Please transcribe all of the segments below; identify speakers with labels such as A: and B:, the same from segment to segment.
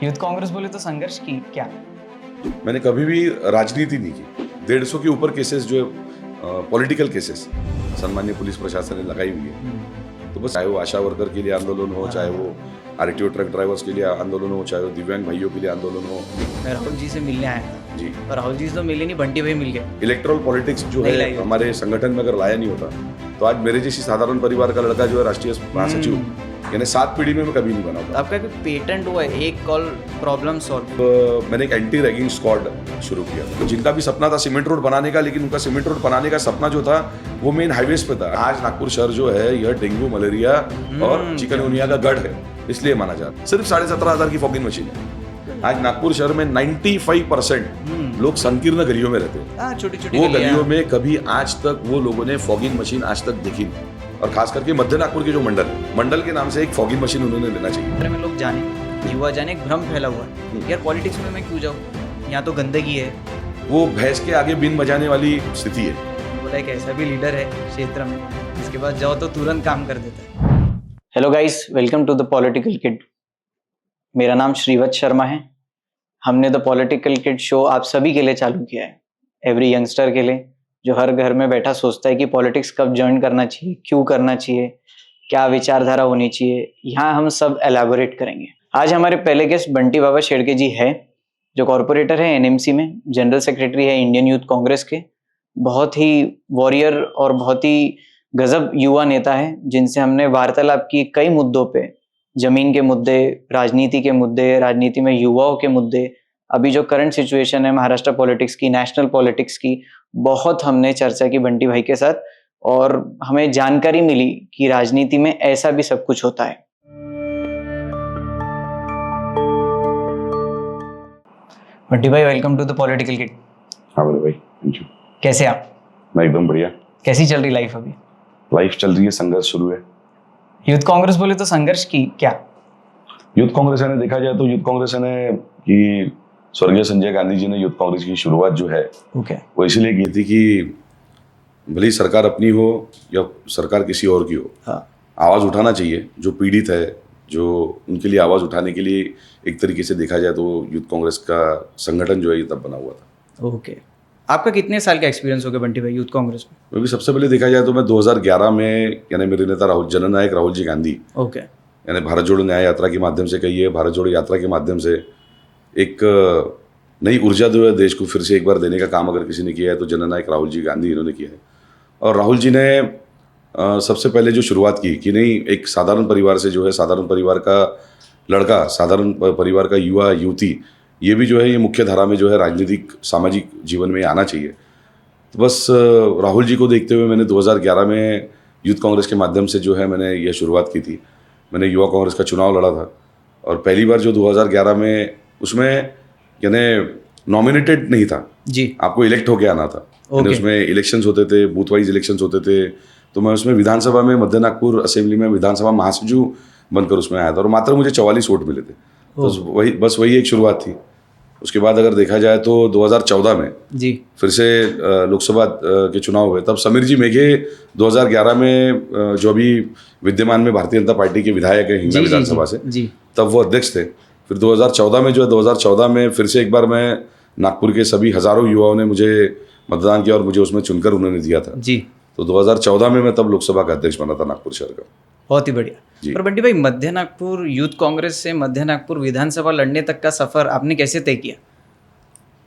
A: Youth Congress बोले तो संघर्ष की क्या?
B: मैंने कभी भी राजनीति नहीं की। 150 के ऊपर केसेस जो है पॉलिटिकल केसेस सन्मान्य पुलिस प्रशासन ने लगाई हुई है। तो बस चाहे वो आशा वर्कर के लिए आंदोलन हो, चाहे वो आरटीओ ट्रक ड्राइवर्स के लिए आंदोलन हो, चाहे वो दिव्यांग भाइयों के लिए आंदोलन हो।
A: मैं राहुल जी से मिलने आया था
B: जी,
A: और राहुल जी से तो मिले नहीं, बंटी भाई मिल गए।
B: इलेक्ट्रल पॉलिटिक्स जो
A: नहीं
B: है
A: लाई
B: हमारे संगठन में अगर लाया नहीं होता तो आज मेरे जैसी साधारण परिवार का लड़का जो है राष्ट्रीय महासचिव यानी 7 पीढ़ी में मैं कभी नहीं बना
A: तो
B: होता।
A: आपका कोई पेटेंट हुआ है, एक कॉल प्रॉब्लम सॉल्व।
B: मैंने एक एंटी रैगिंग स्क्वाड शुरू किया था। जिनका भी सपना था सीमेंट रोड बनाने का, लेकिन उनका सीमेंट रोड बनाने का सपना जो था वो मेन हाईवेज पे था। आज नागपुर शहर जो है यह डेंगू, मलेरिया और चिकनगुनिया का गढ़ है, इसलिए माना जाता है। सिर्फ 17,500 की फॉगिंग मशीन है। आज नागपुर शहर में 95% लोग संकीर्ण गलियों में रहते हैं।
A: छोटी छोटी
B: वो गलियों में कभी आज तक वो लोगों ने फॉगिंग मशीन आज तक देखी नहीं। और खास करके मध्य नागपुर के जो मंडल के नाम से एक फॉगिंग मशीन उन्होंने लेना चाहिए।
A: में लोग जाने, युवा जाने, एक भ्रम फैला हुआ है यार पॉलिटिक्स में मैं क्यों जाऊँ, यहाँ तो गंदगी है।
B: वो भैंस के आगे बीन बजाने वाली स्थिति है।
A: बोला एक ऐसा भी लीडर है क्षेत्र में, इसके पास जाओ तो तुरंत काम कर देता है। Hello guys, welcome to the political kid. मेरा नाम श्रीवत्स शर्मा है। हमने द पॉलिटिकल किड शो आप सभी के लिए चालू किया है, एवरी यंगस्टर के लिए जो हर घर में बैठा सोचता है कि पॉलिटिक्स कब ज्वाइन करना चाहिए, क्यों करना चाहिए, क्या विचारधारा होनी चाहिए। यहाँ हम सब एलैबोरेट करेंगे। आज हमारे पहले गेस्ट बंटी बाबा शेड़के जी है, जो कॉरपोरेटर है एनएमसी में, जनरल सेक्रेटरी है इंडियन यूथ कांग्रेस के। बहुत ही वॉरियर और बहुत ही गजब युवा नेता है, जिनसे हमने वार्तालाप की कई मुद्दों पे, जमीन के मुद्दे, राजनीति के मुद्दे, राजनीति में युवाओं के मुद्दे, अभी जो करंट सिचुएशन है महाराष्ट्र पॉलिटिक्स की, नेशनल पॉलिटिक्स की, बहुत हमने चर्चा की बंटी भाई के साथ। और हमें जानकारी मिली कि राजनीति में ऐसा भी सब कुछ होता है। बंटी भाई, welcome to the political kid.
C: हाँ बड़े भाई, थैंक यू।
A: कैसे आप?
C: मैं एकदम बढ़िया।
A: कैसी चल रही लाइफ अभी?
C: लाइफ चल रही है, संघर्ष शुरू है।
A: यूथ कांग्रेस बोले तो संघर्ष की क्या?
C: यूथ कांग्रेस ने देखा जाए तो यूथ कांग्रेस ने कि स्वर्गीय संजय गांधी जी ने यूथ कांग्रेस की शुरुआत जो है वो इसलिए की थी कि भले ही सरकार अपनी हो या सरकार किसी और की हो, आवाज़ उठाना चाहिए। जो पीड़ित है, जो उनके लिए आवाज़ उठाने के लिए एक तरीके से देखा जाए तो यूथ कांग्रेस का संगठन जो है ये तब बना हुआ था।
A: ओके। आपका कितने साल का एक्सपीरियंस हो गया बंटी भाई यूथ कांग्रेस में?
C: क्योंकि सबसे पहले देखा जाए तो मैं 2011 में यानी मेरे नेता जननायक राहुल जी गांधी यानी भारत जोड़ो न्याय यात्रा के माध्यम से, कही है भारत जोड़ो यात्रा के माध्यम से एक नई ऊर्जा जो है देश को फिर से एक बार देने का काम अगर किसी ने किया है तो जननायक राहुल जी गांधी इन्होंने किया है। और राहुल जी ने सबसे पहले जो शुरुआत की कि नहीं, एक साधारण परिवार से जो है, साधारण परिवार का लड़का, साधारण परिवार का युवा युवती, ये भी जो है ये मुख्य धारा में जो है राजनीतिक सामाजिक जीवन में आना चाहिए। तो बस राहुल जी को देखते हुए मैंने 2011 में यूथ कांग्रेस के माध्यम से जो है मैंने ये शुरुआत की थी। मैंने युवा कांग्रेस का चुनाव लड़ा था और पहली बार जो 2011 में, उसमें यानी नॉमिनेटेड नहीं था
A: जी,
C: आपको इलेक्ट होके आना था। उसमें इलेक्शंस होते थे, बूथ वाइज इलेक्शंस होते थे। तो मैं उसमें विधानसभा में, मध्य नागपुर असेंबली में विधानसभा महासचिव बनकर उसमें आया था और मात्र मुझे 44 वोट मिले थे। तो वही एक शुरुआत थी। उसके बाद अगर देखा जाए तो 2014 में
A: जी
C: फिर से लोकसभा के चुनाव हुए। तब समीर जी मेघे 2011 में जो अभी विद्यमान में भारतीय जनता पार्टी के विधायक है हिंगना विधानसभा से, तब वो अध्यक्ष थे। फिर 2014 में जो है 2014 में फिर से एक बार मैं नागपुर के सभी हजारों युवाओं ने मुझे मतदान किया और मुझे उसमें चुनकर उन्होंने दिया था
A: जी।
C: तो 2014 में मैं तब लोकसभा का अध्यक्ष बना था नागपुर शहर का।
A: बहुत ही बढ़िया। पर बंटी भाई, मध्य नागपुर यूथ कांग्रेस से मध्य नागपुर विधानसभा लड़ने तक का सफर आपने कैसे तय किया?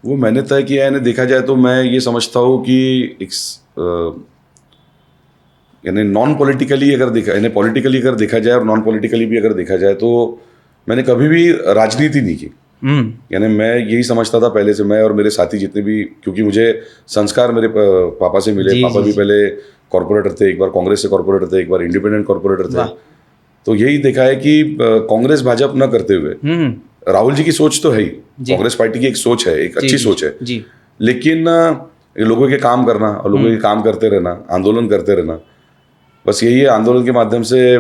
C: वो मैंने तय किया है, देखा जाए तो मैं ये समझता हूँ कि यानी नॉन पॉलिटिकली अगर देखा, यानी पॉलिटिकली अगर देखा जाए और नॉन पॉलिटिकली भी अगर देखा जाए तो मैंने कभी भी राजनीति नहीं की। यानी मैं यही समझता था पहले से, मैं और मेरे साथी जितने भी, क्योंकि मुझे संस्कार मेरे पापा से मिले। पापा भी पहले कॉर्पोरेटर थे, एक बार कांग्रेस से कॉर्पोरेटर थे, एक बार इंडिपेंडेंट कॉर्पोरेटर थे। तो यही देखा है कि कांग्रेस भाजपा न करते हुए राहुल जी की सोच तो है ही, कांग्रेस पार्टी की एक सोच है, एक अच्छी सोच है, लेकिन लोगों के काम करना और लोगों के काम करते रहना, आंदोलन करते रहना, बस यही है। आंदोलन के माध्यम से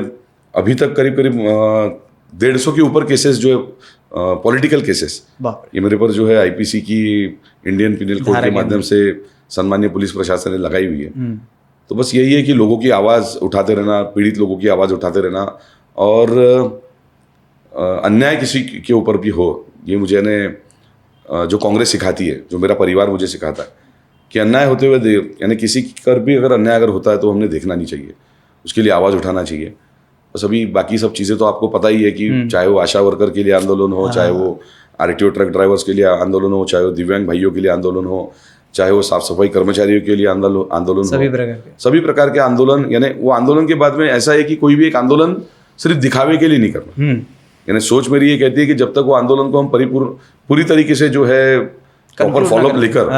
C: अभी तक करीब करीब 150 के ऊपर केसेस जो है पॉलिटिकल केसेस ये मेरे पर जो है आईपीसी की, इंडियन पिनल कोड के माध्यम से सन्मान्य पुलिस प्रशासन ने लगाई हुई है। तो बस यही है कि लोगों की आवाज़ उठाते रहना, पीड़ित लोगों की आवाज़ उठाते रहना और अन्याय किसी के ऊपर भी हो, ये मुझे जो कांग्रेस सिखाती है, जो मेरा परिवार मुझे सिखाता है कि अन्याय होते हुए यानी किसी पर भी अगर अन्याय अगर होता है तो हमने देखना नहीं चाहिए, उसके लिए आवाज़ उठाना चाहिए। बस अभी बाकी सब चीज़ें तो आपको पता ही है कि चाहे वो आशा वर्कर के लिए आंदोलन हो, चाहे वो आरटीओ ट्रक ड्राइवर्स के लिए आंदोलन हो, चाहे वो दिव्यांग भाइयों के लिए आंदोलन हो, चाहे वो साफ सफाई कर्मचारियों के लिए आंदोलन सभी प्रकार के आंदोलन। यानी वो आंदोलन के बाद में ऐसा है कि कोई भी एक आंदोलन सिर्फ दिखावे के लिए नहीं करना। यानी सोच मेरी ये कहती है कि जब तक वो आंदोलन को हम पूरी तरीके से जो है प्रॉपर फॉलोअप लेकर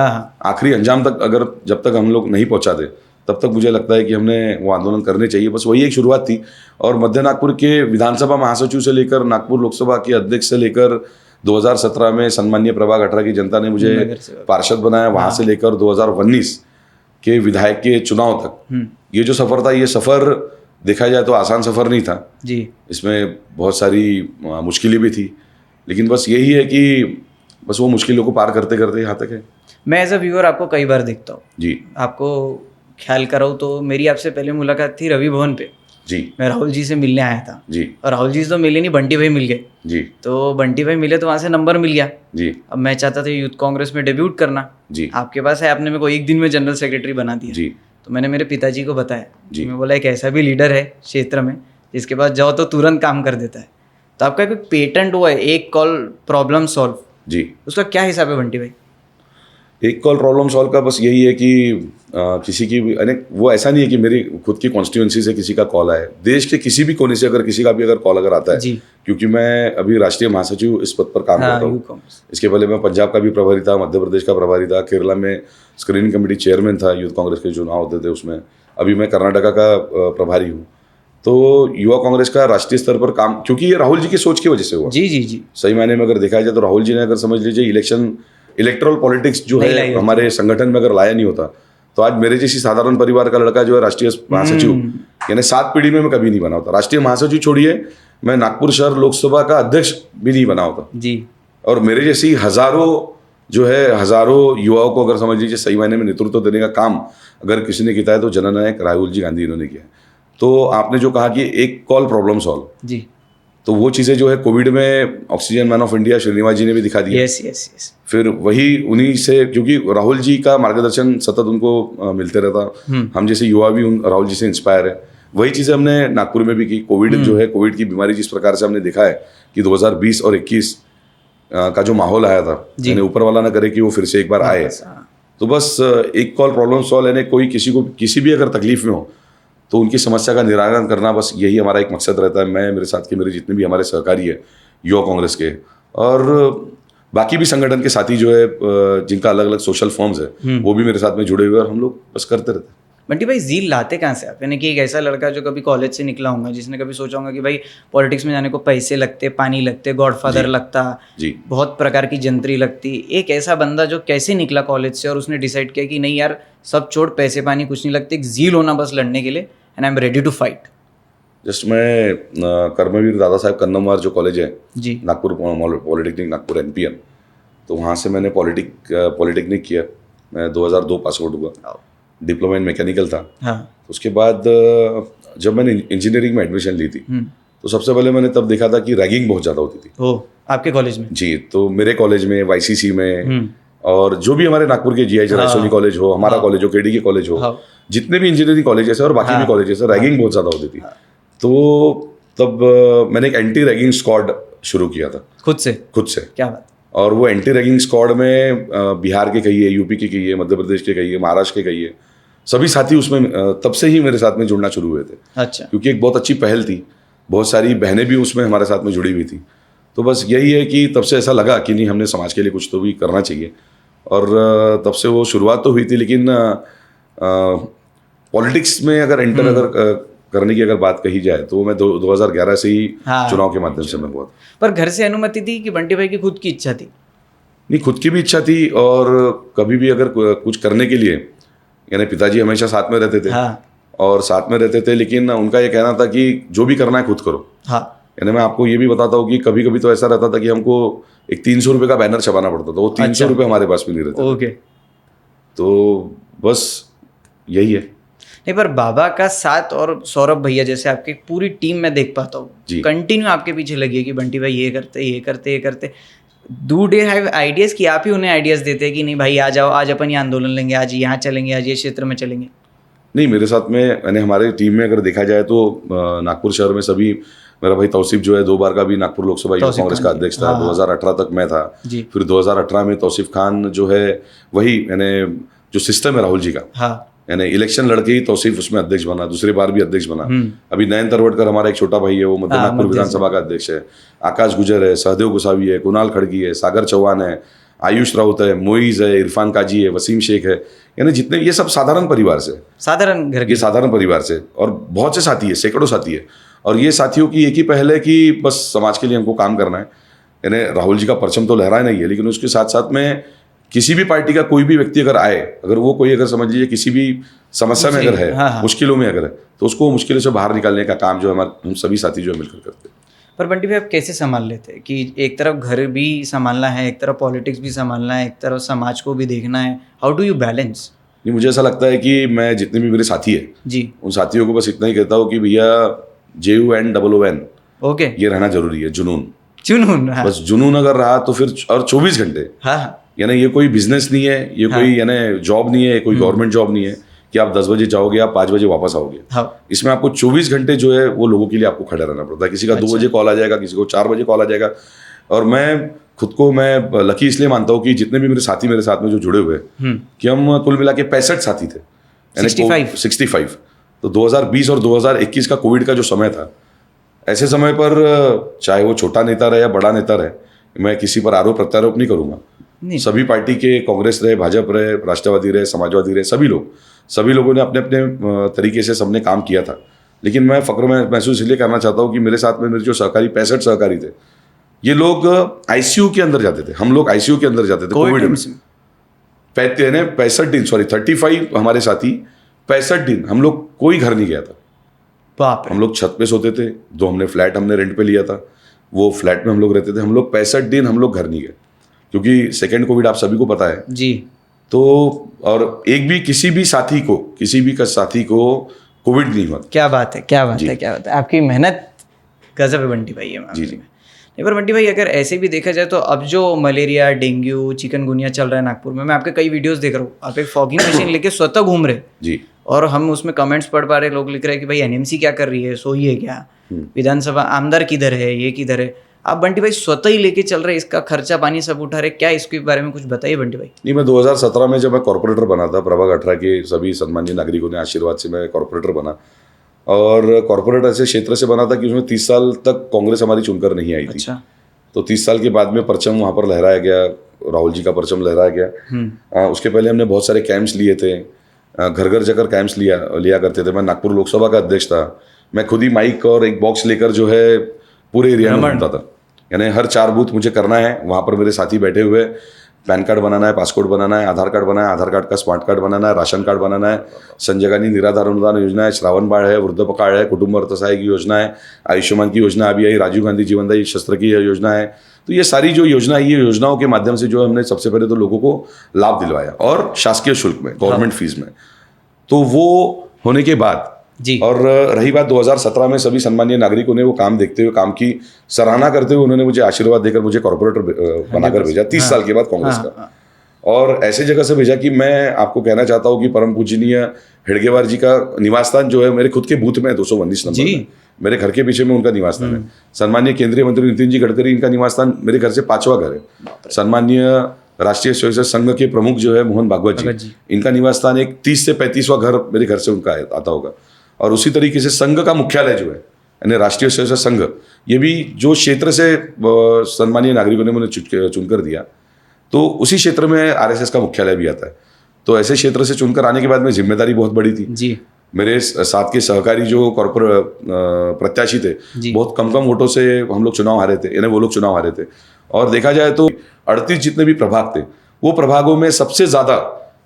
C: आखिरी अंजाम तक अगर जब तक हम लोग नहीं पहुंचाते, तब तक मुझे लगता है कि हमने वो आंदोलन करने चाहिए। बस वही एक शुरुआत थी। और मध्य नागपुर के विधानसभा महासचिव से लेकर नागपुर लोकसभा के अध्यक्ष से लेकर 2017 में सम्मानीय प्रभाग 18 की जनता ने मुझे पार्षद बनाया, वहां से लेकर 2019 के विधायक के चुनाव तक ये जो सफर था, ये सफर देखा जाए तो आसान सफर नहीं था जी। इसमें बहुत सारी मुश्किलें भी थी, लेकिन बस यही है कि बस वो मुश्किलों को पार करते करते यहाँ तक है।
A: मैं एज अ व्यूअर आपको कई बार देखता हूँ
C: जी।
A: आपको ख्याल कराऊँ तो मेरी आपसे पहले मुलाकात थी रवि भवन पे
C: जी।
A: मैं राहुल जी से मिलने आया था
C: जी।
A: और राहुल जी से तो मिले नहीं, बंटी भाई मिल गए
C: जी।
A: तो बंटी भाई मिले तो वहाँ से नंबर मिल गया
C: जी।
A: अब मैं चाहता था यूथ कांग्रेस में डेब्यूट करना
C: जी।
A: आपके पास है, आपने मेरे को एक दिन में जनरल सेक्रेटरी बना दिया
C: जी।
A: तो मैंने मेरे पिताजी को बताया
C: जी।
A: मैं बोला एक ऐसा भी लीडर है क्षेत्र में जिसके पास जाओ तो तुरंत काम कर देता है। तो आपका कोई पेटेंट हुआ है, एक कॉल प्रॉब्लम सॉल्व
C: जी,
A: उसका क्या हिसाब है बंटी भाई?
C: एक कॉल प्रॉब्लम सॉल्व का बस यही है कि किसी की भी वो ऐसा नहीं है कि मेरी खुद की कॉन्स्टिट्यूएंसी से किसी का कॉल आए, देश के किसी भी कोने से अगर किसी का भी अगर कॉल अगर आता है जी। क्योंकि मैं अभी राष्ट्रीय महासचिव इस पद पर काम करता हूँ। इसके पहले मैं पंजाब का भी प्रभारी था, मध्य प्रदेश का प्रभारी था, केरला में स्क्रीनिंग कमेटी चेयरमैन था, यूथ कांग्रेस के चुनाव होते थे उसमें, अभी मैं कर्नाटका का प्रभारी हूँ। तो युवा कांग्रेस का राष्ट्रीय स्तर पर काम, क्योंकि ये राहुल जी की सोच की वजह से हुआ।
A: जी जी जी।
C: सही मायने में अगर देखा जाए तो राहुल जी ने अगर समझ लीजिए इलेक्ट्रल पॉलिटिक्स जो है हमारे संगठन में अगर लाया नहीं होता तो आज मेरे जैसी साधारण परिवार का लड़का जो है राष्ट्रीय महासचिव यानी 7 पीढ़ी में मैं कभी नहीं बना होता। राष्ट्रीय महासचिव छोड़िए, मैं नागपुर शहर लोकसभा का अध्यक्ष भी नहीं बना होता जी। और मेरे जैसी हजारों युवाओं को अगर समझ लीजिए सही मायने में नेतृत्व देने का काम अगर किसी ने किया है तो जननायक राहुल जी गांधी इन्होंने किया है। तो आपने जो कहा कि एक कॉल प्रॉब्लम सॉल्व जी, तो वो चीज़ें जो है कोविड में oxygen man of India Srinivas ji ने भी दिखा दिया।
A: Yes yes yes.
C: फिर वही उन्हीं से, क्योंकि राहुल जी का मार्गदर्शन सतत उनको मिलते रहता, हम जैसे युवा भी राहुल जी से इंस्पायर है। वही चीज़ें हमने नागपुर में भी की। कोविड जो है, कोविड की बीमारी जिस प्रकार से हमने देखा है कि 2020 और 21 का जो माहौल आया था, यानी ऊपर वाला ना करे कि वो फिर से एक बार आए। तो बस एक कॉल प्रॉब्लम सॉल्व, यानी कोई किसी को किसी भी अगर तकलीफ में हो तो उनकी समस्या का निराकरण करना, बस यही हमारा एक मकसद रहता है। मैं, मेरे साथ के मेरे जितने भी हमारे सहकारी है युवा कांग्रेस के और बाकी भी संगठन के साथी जो है जिनका अलग अलग सोशल फॉर्म्स है वो भी मेरे साथ में जुड़े हुए और हम लोग बस करते रहते हैं।
A: बंटी भाई जील लाते कहाँ से आप? यानी कि एक ऐसा लड़का जो कभी कॉलेज से निकला होगा, जिसने कभी सोचा होगा कि भाई पॉलिटिक्स में जाने को पैसे लगते, पानी लगते, गॉडफादर लगता जी, बहुत प्रकार की जंतरी लगती। एक ऐसा बंदा जो कैसे निकला कॉलेज से और उसने डिसाइड किया कि नहीं यार सब छोड़, पैसे पानी कुछ नहीं लगते, एक जील होना बस लड़ने के लिए, and I am ready to fight.
C: Just मैं कर्मवीर दादा साहेब कन्नमवार जो कॉलेज है जी, नागपुर पॉलिटेक्निक नागपुर NPN, तो वहाँ से मैंने पॉलिटेक्निक किया। मैं 2002 पास आउट हुआ, डिप्लोमा इन मैकेनिकल था। हाँ। उसके बाद जब मैंने इंजीनियरिंग में एडमिशन ली थी तो सबसे पहले मैंने तब देखा था कि रैगिंग बहुत ज़्यादा होती थी।
A: ओह, आपके कॉलेज में? जी।
C: तो मेरे कॉलेज में, YCC में और जो भी हमारे नागपुर के GI रसोली कॉलेज हो, हमारा कॉलेज हो, KD के कॉलेज हो, जितने भी इंजीनियरिंग कॉलेजेस है और बाकी भी कॉलेजेस है, रैगिंग बहुत ज़्यादा होती थी। तो तब मैंने एक एंटी रैगिंग स्क्वाड शुरू किया था खुद से।
A: क्या बात।
C: और वो एंटी रैगिंग स्क्वाड में बिहार के कहिए, यूपी के कहिए, मध्य प्रदेश के कहिए, महाराष्ट्र के कहिए, सभी साथी उसमें तब से ही मेरे साथ में जुड़ना शुरू हुए थे। अच्छा। क्योंकि एक बहुत अच्छी पहल थी, बहुत सारी बहनें भी उसमें हमारे साथ में जुड़ी हुई थी। तो बस यही है कि तब से ऐसा लगा कि नहीं, हमने समाज के लिए कुछ तो भी करना चाहिए। और तब से वो शुरुआत तो हुई थी, लेकिन पॉलिटिक्स में अगर एंटर अगर करने की अगर बात कही जाए तो मैं 2011 से ही चुनाव के माध्यम से मैं हुआ।
A: पर घर से अनुमति थी कि बंटी भाई की खुद की इच्छा थी?
C: नहीं, खुद की भी इच्छा थी और कभी भी अगर कुछ करने के लिए, यानी पिताजी हमेशा साथ में रहते थे और साथ में रहते थे, लेकिन उनका ये कहना था कि जो भी करना है खुद करो। यानी मैं आपको ये भी बताता हूँ कि कभी कभी तो ऐसा रहता था कि हमको एक 300 रुपये का बैनर छपाना पड़ता था, वो 300 रुपये हमारे पास भी नहीं रहते।
A: ओके।
C: तो बस यही है।
A: नहीं, पर बाबा का साथ और सौरभ भैया जैसे आपकी पूरी टीम में देख पाता
C: जी।
A: हूँ, कंटिन्यू आपके पीछे लगी है कि बंटी भाई ये करते ये करते ये करते। डू दे हैव आइडियाज कि आप ही उन्हें आइडियाज देते हैं कि नहीं भाई आ जाओ, आज अपन ये आंदोलन लेंगे, आज यहाँ चलेंगे, आज ये क्षेत्र में चलेंगे?
C: नहीं, मेरे साथ में यानी हमारे टीम में अगर देखा जाए तो नागपुर शहर में सभी, मेरा भाई तौसीफ जो है 2 बार का भी नागपुर लोकसभा युवा कांग्रेस का अध्यक्ष था। 2018 तक मैं था
A: जी।
C: फिर 2018 में तौसीफ खान जो है वही यानी जो सिस्टम है राहुल जी का,
A: हाँ,
C: यानी इलेक्शन लड़के ही तौसीफ उसमें अध्यक्ष बना, दूसरी बार भी अध्यक्ष बना। अभी नयन तरवटकर हमारा एक छोटा भाई है, वो मध्य नागपुर विधानसभा का अध्यक्ष है। आकाश गुजर है, सहदेव गोसावी है, कुणाल खड़गी है, सागर चौहान है, आयुष राउत है, मोइज है, इरफान काजी है, वसीम शेख है, यानी जितने ये सब साधारण परिवार से,
A: साधारण घर
C: ये
A: के।
C: साधारण परिवार से, और बहुत से साथी है, सैकड़ों साथी है। और ये साथियों की एक ही पहल है कि बस समाज के लिए हमको काम करना है। यानी राहुल जी का परचम तो लहराए नहीं है, लेकिन उसके साथ साथ में किसी भी पार्टी का कोई भी व्यक्ति अगर आए, अगर वो कोई अगर समझ लीजिए किसी भी समस्या में अगर है,
A: हाँ।
C: मुश्किलों में अगर है, तो उसको मुश्किलों से बाहर निकालने का काम जो हम सभी साथी जो है मिलकर करते हैं।
A: पर बंटी भाई आप कैसे संभाल लेते हैं कि एक तरफ घर भी संभालना है, एक तरफ पॉलिटिक्स भी संभालना है, एक तरफ समाज को भी देखना है? How do you balance?
C: नहीं, मुझे ऐसा लगता है कि मैं जितने भी मेरे साथी है
A: जी,
C: उन साथियों को बस इतना ही कहता हूँ कि भैया JUNOON
A: ओके,
C: ये रहना जरूरी है, जुनून।
A: जुनून। हाँ,
C: बस जुनून अगर रहा तो फिर, और 24 घंटे,
A: हाँ,
C: यानी ये कोई बिजनेस नहीं है, ये कोई यानी जॉब नहीं है, ये कोई गवर्नमेंट जॉब नहीं है कि आप 10 बजे जाओगे, आप 5 बजे वापस आओगे।
A: हाँ,
C: इसमें आपको 24 घंटे जो है वो लोगों के लिए आपको खड़ा रहना पड़ता है। किसी का 2 बजे कॉल आ जाएगा, किसी को 4 बजे कॉल आ जाएगा। और मैं खुद को मैं लकी इसलिए मानता हूँ कि जितने भी मेरे साथी मेरे साथ में जो जुड़े हुए हैं, कि हम कुल मिला के 65 साथी थे, 65। तो 2020 और 2021 का कोविड का जो समय था, ऐसे समय पर चाहे वो छोटा नेता रहे या बड़ा नेता रहे, मैं किसी पर आरोप प्रत्यारोप नहीं करूंगा। सभी पार्टी के, कांग्रेस रहे, भाजपा रहे, राष्ट्रवादी रहे, समाजवादी रहे, सभी लोगों ने अपने अपने तरीके से सबने काम किया था। लेकिन मैं फक्र में महसूस इसलिए करना चाहता हूँ कि मेरे साथ में मेरे जो सहकारी 65 सहकारी थे, ये लोग ICU के अंदर जाते थे, हम लोग ICU के अंदर जाते थे कोविड में। 65 दिन, सॉरी 35 हमारे साथी, 65 दिन हम लोग कोई घर नहीं गया था।
A: बाप रे।
C: हम लोग छत पे सोते थे, हमने फ्लैट रेंट पे लिया था, वो फ्लैट में हम लोग रहते थे। हम लोग 65 दिन हम लोग घर नहीं गए, क्योंकि सेकेंड कोविड आप सभी को पता है
A: जी।
C: तो, और एक भी किसी भी साथी को कोविड नहीं हुआ।
A: क्या बात है, क्या बात है, क्या बात है। आपकी मेहनत गजब है बंटी भाई ये मामले में। नहीं, पर बंटी भाई अगर ऐसे भी देखा जाए तो अब जो मलेरिया, डेंगू, चिकनगुनिया चल रहा है नागपुर में, मैं आपके कई वीडियोस देख रहा हूँ, आप एक फॉगिंग मशीन लेके स्वतः घूम रहे
C: जी,
A: और हम उसमें कमेंट्स पढ़ पा रहे, लोग लिख रहे हैं कि भाई NMC क्या कर रही है, सोई है क्या, विधानसभा आमदार किधर है, ये किधर है। आप बंटी भाई स्वतः ही लेके चल रहे, इसका खर्चा पानी सब उठा रहे, क्या इसके बारे में कुछ बताइए बंटी भाई।
C: नहीं, मैं 2017 में जब मैं कॉर्पोरेटर बना था, प्रभाग 18 के सभी सम्मानीय नागरिकों ने आशीर्वाद से मैं कॉर्पोरेटर बना, और कॉर्पोरेटर ऐसे क्षेत्र से बना था कि उसमें 30 साल तक कांग्रेस हमारी चुनकर नहीं आई थी।
A: अच्छा।
C: तो 30 साल के बाद में परचम वहाँ पर लहराया गया, राहुल जी का परचम लहराया गया। उसके पहले हमने बहुत सारे कैंप्स लिए थे, घर घर जाकर कैंप्स लिया करते थे। मैं नागपुर लोकसभा का अध्यक्ष था, मैं खुद ही माइक और एक बॉक्स लेकर जो है पूरे एरिया में घूमता था। यानी हर 4 बूथ मुझे करना है, वहाँ पर मेरे साथी बैठे हुए, पैन कार्ड बनाना है, पासपोर्ट बनाना है, आधार कार्ड बनाना है, आधार कार्ड का स्मार्ट कार्ड बनाना है, राशन कार्ड बनाना है, संजय गांधी निराधार अनुदान योजना है, श्रावण बाढ़ है, वृद्ध कार्ड है, कुटुंब अर्थसहाय की योजना है, आयुष्मान की योजना अभी आई, राजीव गांधी जीवनदायी शस्त्र की योजना है। तो ये सारी जो योजना है, ये योजनाओं के माध्यम से जो हमने सबसे पहले तो लोगों को लाभ दिलवाया, और शासकीय शुल्क में, गवर्नमेंट फीस में। तो वो होने के बाद
A: जी,
C: और रही बात 2017 में सभी सम्मानीय नागरिकों ने वो काम देखते हुए, काम की सराहना करते हुए उन्होंने मुझे आशीर्वाद देकर मुझे कॉर्पोरेटर बनाकर भेजा 30 साल के बाद कांग्रेस का। और ऐसे जगह से भेजा कि मैं आपको कहना चाहता हूँ कि परम पूजनीय हेडगेवार जी का निवास स्थान जो है मेरे खुद के बूथ में 219 नंबर में, मेरे घर के पीछे में उनका निवास स्थान है। सम्मानीय केंद्रीय मंत्री नितिन जी गडकरी, इनका निवास स्थान मेरे घर से 5वां घर है। सम्मानीय राष्ट्रीय स्वयंसेवक संघ के प्रमुख जो है मोहन भागवत जी, इनका निवास स्थान एक 30 से 35वां घर मेरे घर से उनका आता होगा। और उसी तरीके से संघ का मुख्यालय जो है, यानी राष्ट्रीय स्वयंसेवक संघ, ये भी जो क्षेत्र से सम्मानीय नागरिकों ने मुझे चुनकर दिया, तो उसी क्षेत्र में RSS का मुख्यालय भी आता है। तो ऐसे क्षेत्र से चुनकर आने के बाद में जिम्मेदारी बहुत बड़ी थी
A: जी।
C: मेरे साथ के सहकारी जो कॉर्पोरेट प्रत्याशी थे, बहुत कम वोटों से हम लोग चुनाव हारे थे, यानी वो लोग चुनाव हारे थे। और देखा जाए तो 38 जितने भी प्रभाग थे, वो प्रभागों में सबसे ज्यादा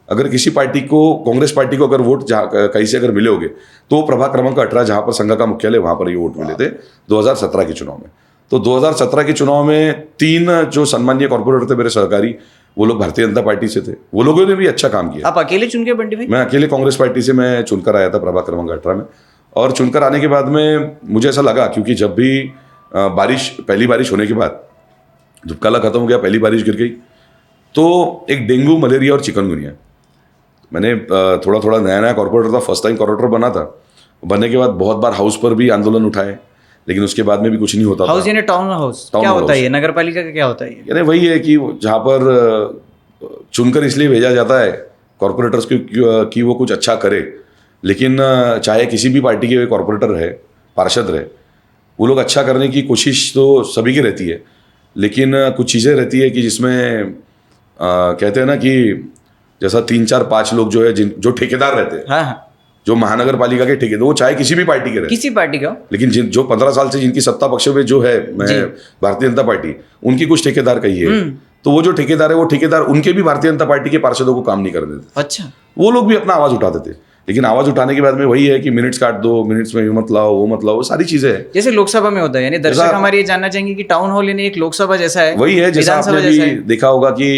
C: अगर किसी पार्टी को, कांग्रेस पार्टी को अगर वोट कहीं से अगर मिले होंगे तो प्रभाग क्रमांक 18 जहां पर संघ का मुख्यालय, वहां पर ये वोट मिले थे 2017 के चुनाव में। तो 2017 के चुनाव में 3 जो सम्मानीय कॉर्पोरेटर थे मेरे सहकारी, वो लोग भारतीय जनता पार्टी से थे, वो लोगों ने भी अच्छा काम किया।
A: आप अकेले चुन के बंटी भाई?
C: मैं अकेले कांग्रेस पार्टी से मैं चुनकर आया था प्रभाग क्रमांक 18 में, और चुनकर आने के बाद में मुझे ऐसा लगा, क्योंकि जब भी पहली बारिश होने के बाद जब काला खत्म हो गया, पहली बारिश गिर गई, तो एक डेंगू, मलेरिया और चिकनगुनिया, मैंने थोड़ा थोड़ा नया कॉर्पोरेटर था, फर्स्ट टाइम कॉर्पोरेटर बना था। बनने के बाद बहुत बार हाउस पर भी आंदोलन उठाए, लेकिन उसके बाद में भी कुछ नहीं होता
A: हाउस
C: था।
A: यानी टाउन हाउस
C: टाउन
A: क्या
C: हाउस।
A: होता है ये? नगर पालिका का क्या होता है ये?
C: यानी वही है कि जहाँ पर चुनकर इसलिए भेजा जाता है कॉर्पोरेटर्स कि वो कुछ अच्छा करे, लेकिन चाहे किसी भी पार्टी के कॉर्पोरेटर रहे, पार्षद रहे, वो लोग अच्छा करने की कोशिश तो सभी की रहती है, लेकिन कुछ चीज़ें रहती है कि जिसमें कहते हैं ना कि जैसा 3, 4, 5 लोग जो है जो ठेकेदार रहते हैं,
A: हाँ हाँ,
C: जो महानगर पालिका के ठेकेदार, वो चाहे किसी भी पार्टी के रहे,
A: किसी पार्टी का हो।
C: लेकिन जो 15 साल से जिनकी सत्ता पक्ष में जो है, मैं भारतीय जनता पार्टी, उनकी कुछ ठेकेदार कही है, तो वो जो ठेकेदार है, वो ठेकेदार उनके भी भारतीय जनता पार्टी के पार्षदों को काम नहीं करने देते।
A: अच्छा,
C: वो लोग भी अपना आवाज उठाते थे, लेकिन आवाज उठाने के बाद में वही है कि मिनट्स काट दो, मिनट्स में ये मत लाओ, वो मत लाओ, वो सारी चीजें हैं।
A: जैसे लोकसभा में होता है, यानी दर्शक हमारे ये जानना चाहेंगे कि टाउन हॉल यानी एक लोकसभा जैसा है,
C: वही है, जैसा
A: विधानसभा
C: आपने
A: जैसा
C: भी
A: है।
C: देखा होगा कि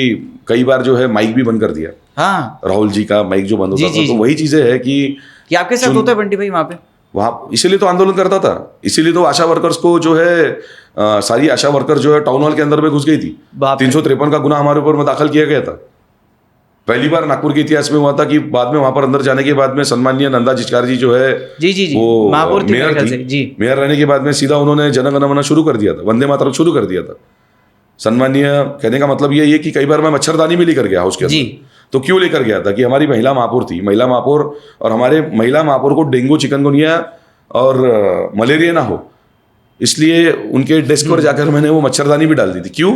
C: कई बार जो है माइक भी बंद कर दिया,
A: हाँ,
C: राहुल जी का माइक जो बंद होता
A: जी,
C: था, तो वही चीजें है कि
A: आपके साथ होता है बंटी भाई वहाँ पे?
C: वहाँ इसीलिए तो आंदोलन करता था, इसीलिए तो आशा वर्कर्स को जो है सारी आशा वर्कर जो है टाउन हॉल के अंदर में घुस गई थी।
A: बाप रे।
C: 353 का गुना हमारे ऊपर में दाखिल किया गया था। पहली बार नागपुर के इतिहास में हुआ था कि बाद में वहां पर अंदर जाने के बाद में सम्माननीय नंदा जिचकार जी जो है,
A: जी
C: वो
A: महापौर थी मेरे
C: मेयर
A: ख्याल से,
C: थी,
A: जी।
C: मेयर रहने के बाद में सीधा उन्होंने जन गण मन शुरू कर दिया था, वंदे मातरम शुरू कर दिया था। सम्माननीय कहने का मतलब ये कि कई बार मैं मच्छरदानी भी लेकर गया हाउस के अंदर।
A: जी।
C: तो क्यों लेकर गया था कि हमारी महिला महापौर थी, महिला महापौर, और हमारे महिला महापौर को डेंगू, चिकनगुनिया और मलेरिया ना हो, इसलिए उनके डेस्क पर जाकर मैंने वो मच्छरदानी भी डाल दी थी। क्यों?